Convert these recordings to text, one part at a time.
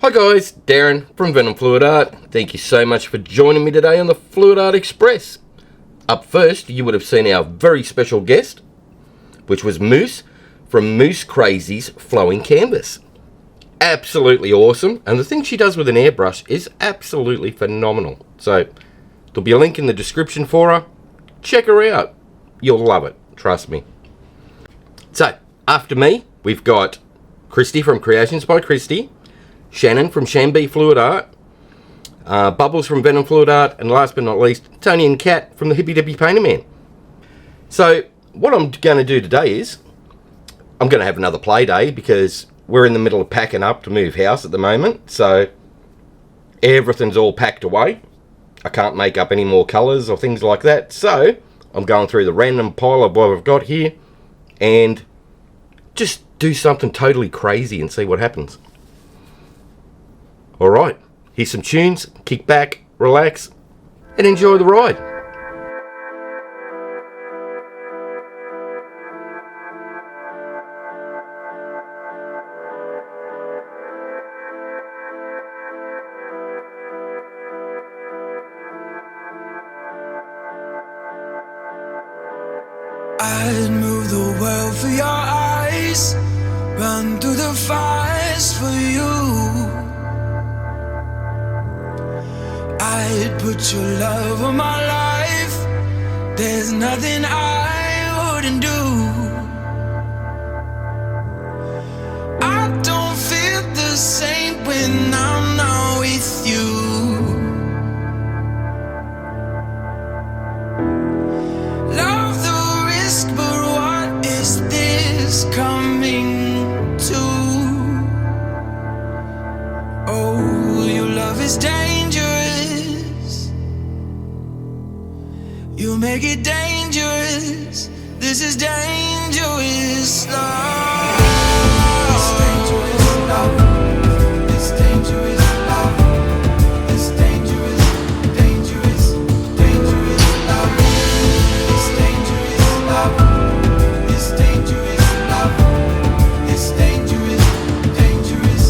Hi guys, Darren from venomfluidart. Thank you so much for joining me today on the Fluid Art Express. Up first, you would have seen our very special guest, which was Moose from Moose Crazy's Flowing Canvas. Absolutely awesome, and the thing she does with an airbrush is absolutely phenomenal. So, there'll be a link in the description for her. Check her out. You'll love it, trust me. So, after me, we've got Kristey from Creations by Kristey, Shannon from ShanB Fluid Art, Bubbles from Venom Fluid Art, and last but not least, Tony and Kat from the Hippy Dippy Painter Man. So, what I'm going to do today is, I'm going to have another play day because we're in the middle of packing up to move house at the moment. So, everything's all packed away. I can't make up any more colours or things like that. So, I'm going through the random pile of what I've got here and just do something totally crazy and see what happens. Alright, here's some tunes, kick back, relax, and enjoy the ride. I'd move the world for your eyes, run through the fires for you. I'd put your love on my life, there's nothing I wouldn't do. I don't feel the same when I'm not with you. Coming to, oh, your love is dangerous. You make it dangerous. This is dangerous love. It's dangerous love. It's dangerous love. It's dangerous, dangerous, dangerous love. It's dangerous love. It's dangerous. It's dangerous, dangerous,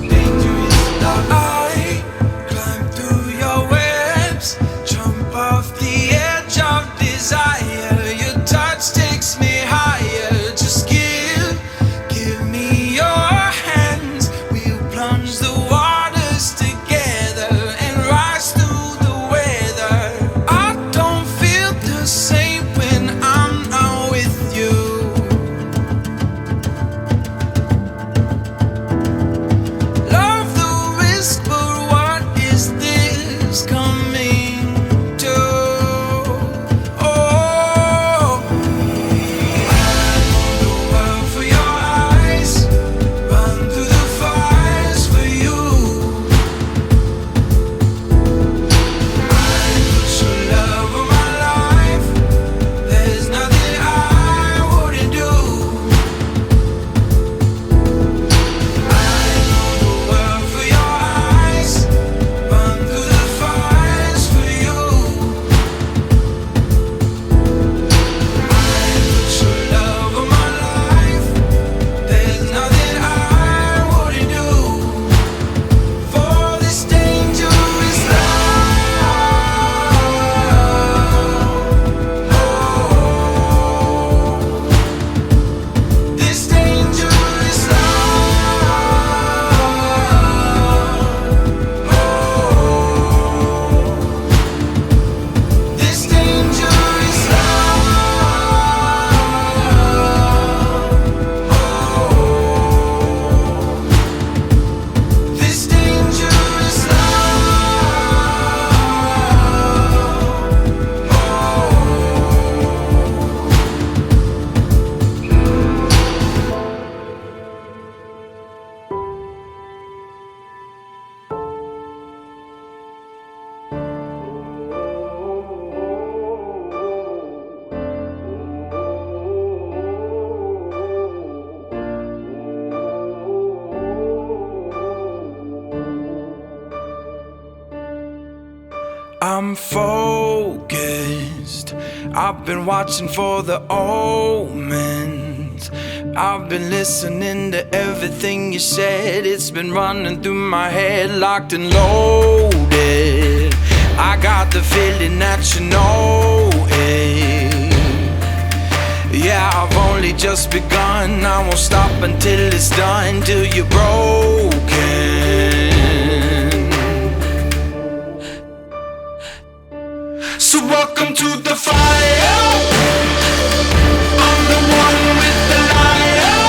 dangerous love. I climb through your webs, jump off the edge of desire. Your touch takes me higher. Just give me your hands. We'll plunge the waters together and rise through the weather. I don't feel the same when I'm not with you. I'm focused. I've been watching for the omens. I've been listening to everything you said. It's been running through my head, locked and loaded. I got the feeling that you know it. Yeah, I've only just begun. I won't stop until it's done, till you're broken. So welcome to the fire. I'm the one with the lighter.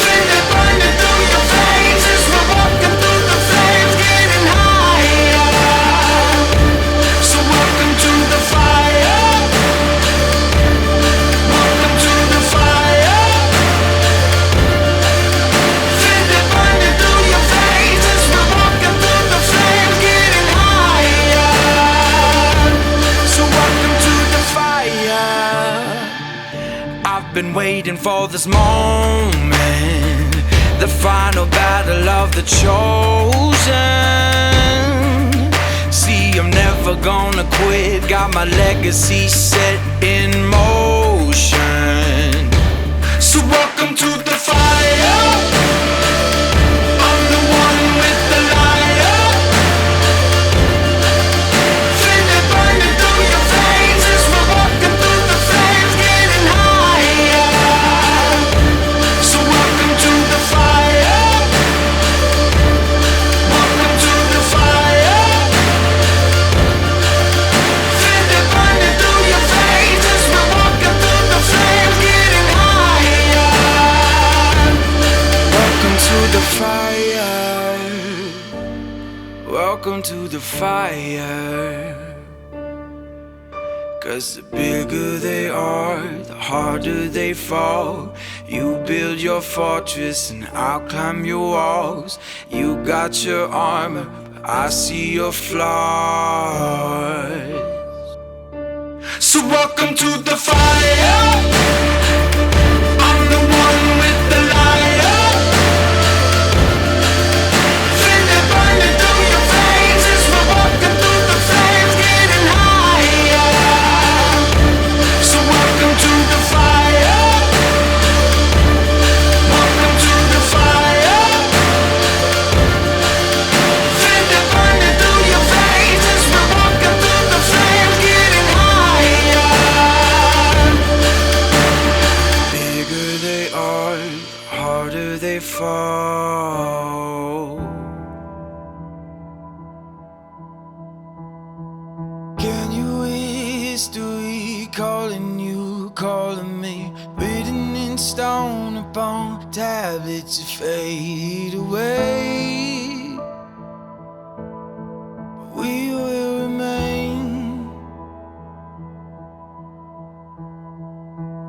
Feel it burning through your veins as we're walking through the flames, getting higher. So welcome to the fire. Welcome to the fire. Feel it burning through your veins as we're walking through the flames, getting higher. So welcome to the fire. I've been waiting for this moment, the final battle of the chosen. See, I'm never gonna quit, got my legacy set in motion. So welcome to the fire. I'm the one with the lighter. Feel it burning through your veins as we're walking through the flames, getting higher. So welcome to the fire. Welcome to the fire. Feel it burning through your veins as we're walking through the flames, getting higher. Welcome to the fire. Welcome to the fire. 'Cause the bigger they are, the harder they fall. You build your fortress and I'll climb your walls. You got your armor, but I see your flaws. So welcome to the fire. I'm the one with the lighter. Feel it burning through your veins as we're walking through the flames, getting higher. So welcome to the fire. Welcome to the fire. Feel it burning through your veins as we're walking through the flames, getting higher. Bigger they are, the harder they fall. Can you hear history calling you, calling me? Written in stone upon tablets that fade away. We will remain.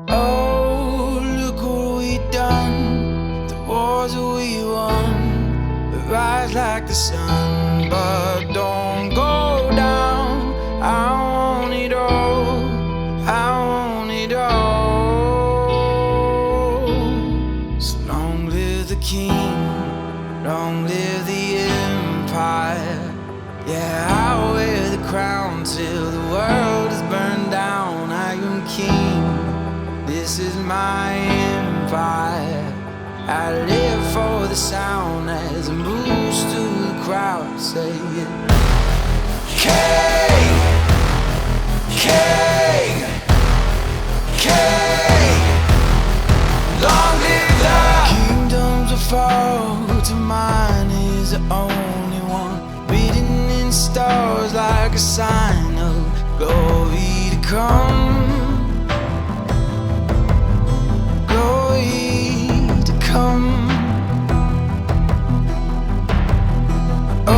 Oh, look what we done. The wars that we won. We rise like the sun, but don't go down. I want it all. I want it all. So long live the king. Long live the empire. Yeah, I'll wear the crown till the world is burned down. I am king. This is my empire. I live for the sound as it moves through the crowd. Say it. King, king, king. Long live the kingdoms will fall to mine is the only one. Written in stars like a sign of glory to come. Glory to come. Oh,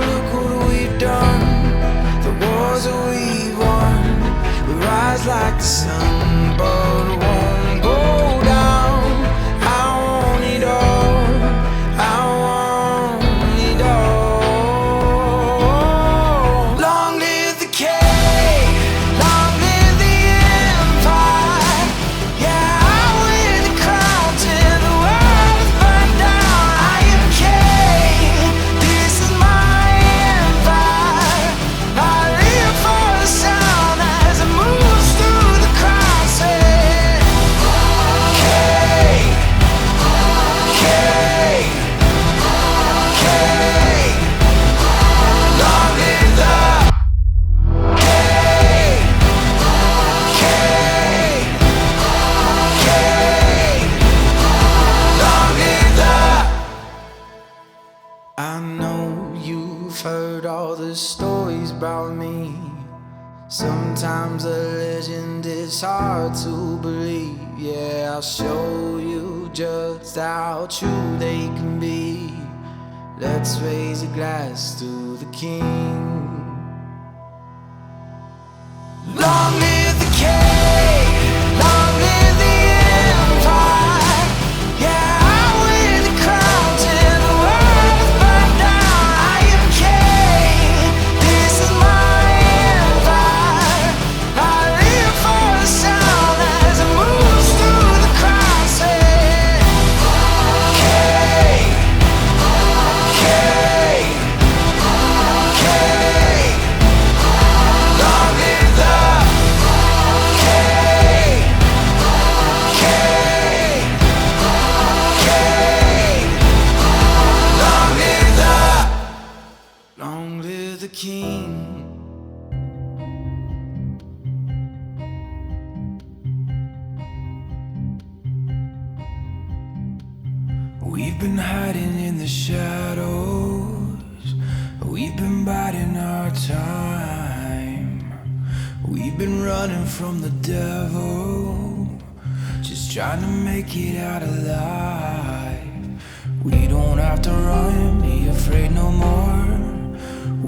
look what we've done. The wars that we won. We rise like the sun, but it won't go down. I want it all. I want it all. Long live the king. Long live the empire. Yeah, I wear the crown till the world is burned down. I am king. This is my empire. I live for the sound as it moves through the crowd. legend, it's hard to believe. Yeah, I'll show you just how true they can be. Let's raise a glass to the king. Long live the king, long live the empire. Yeah, I wear the crown till the world is burned down. I am king, this is my empire. I live for the sound as it moves through the crowd. Say, king, king, king. Long live the king, king, king. Long live the king. We've been hiding in the shadows. We've been biding our time. We've been running from the devil, just trying to make it out alive. We don't have to run, be afraid no more.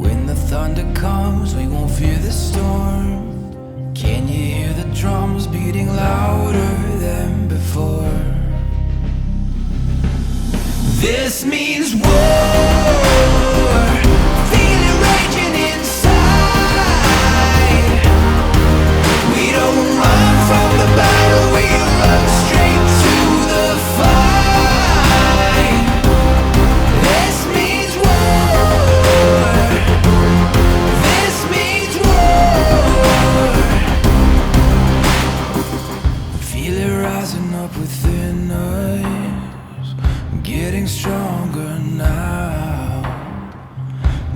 When the thunder comes, we won't fear the storm. Can you hear the drums beating louder than before? This means war. Feel it raging inside. We don't run from the battle, we run straight to the fight. This means war. This means war. Feel it rising up within us, getting stronger now.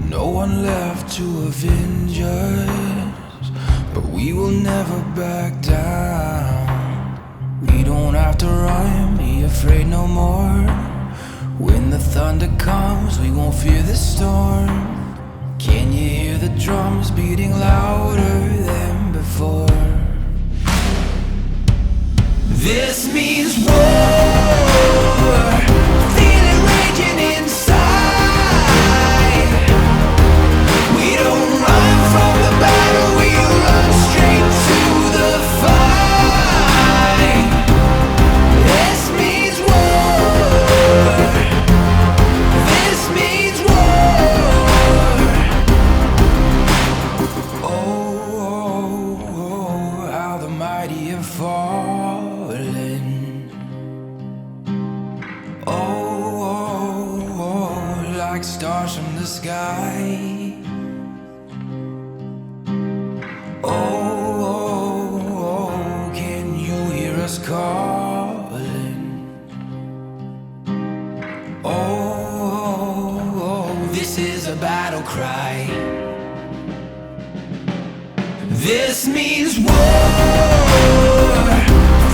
No one left to avenge us, but we will never back down. We don't have to run, be afraid no more. When the thunder comes, we won't fear the storm. Can you hear the drums beating louder than before? This means war. Feel it raging inside. We don't run from the battle, we run straight to the fight. This means war. This means war. Oh, how the mighty have fallen. Oh, like stars from the sky. Oh, can you hear us calling? Oh, this is a battle cry. This means war.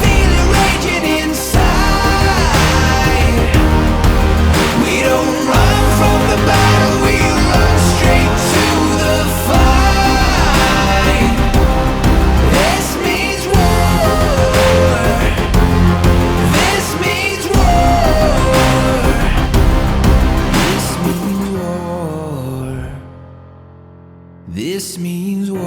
Feel it raging inside. We don't run from the battle, we run straight to the fight. This means war. This means war. This means war. This means war.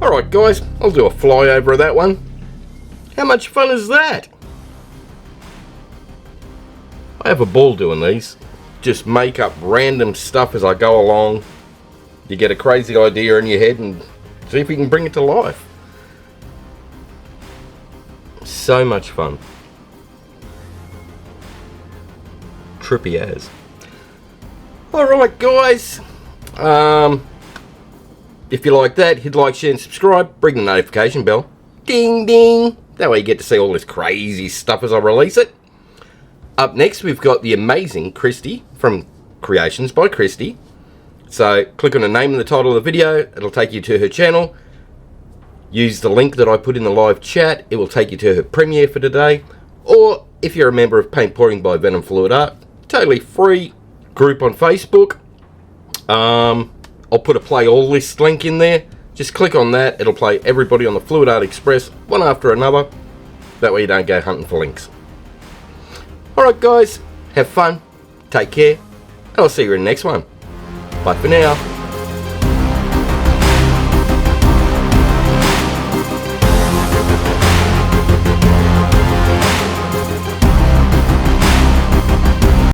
Alright guys, I'll do a flyover of that one. How much fun is that? I have a ball doing these. Just make up random stuff as I go along. You get a crazy idea in your head and see if you can bring it to life. So much fun. Trippy as. Alright guys, if you like that, hit like, share and subscribe, ring the notification bell, ding ding, that way you get to see all this crazy stuff as I release it. Up next we've got the amazing Kristey from Creations by Kristey. So click on the name and the title of the video, it'll take you to her channel. Use the link that I put in the live chat, it will take you to her premiere for today. Or if you're a member of Paint Pouring by venomfluidart, totally free group on Facebook. I'll put a play all list link in there. Just click on that, it'll play everybody on the Fluid Art Express one after another. That way you don't go hunting for links. Alright guys, have fun, take care, and I'll see you in the next one. Bye for now.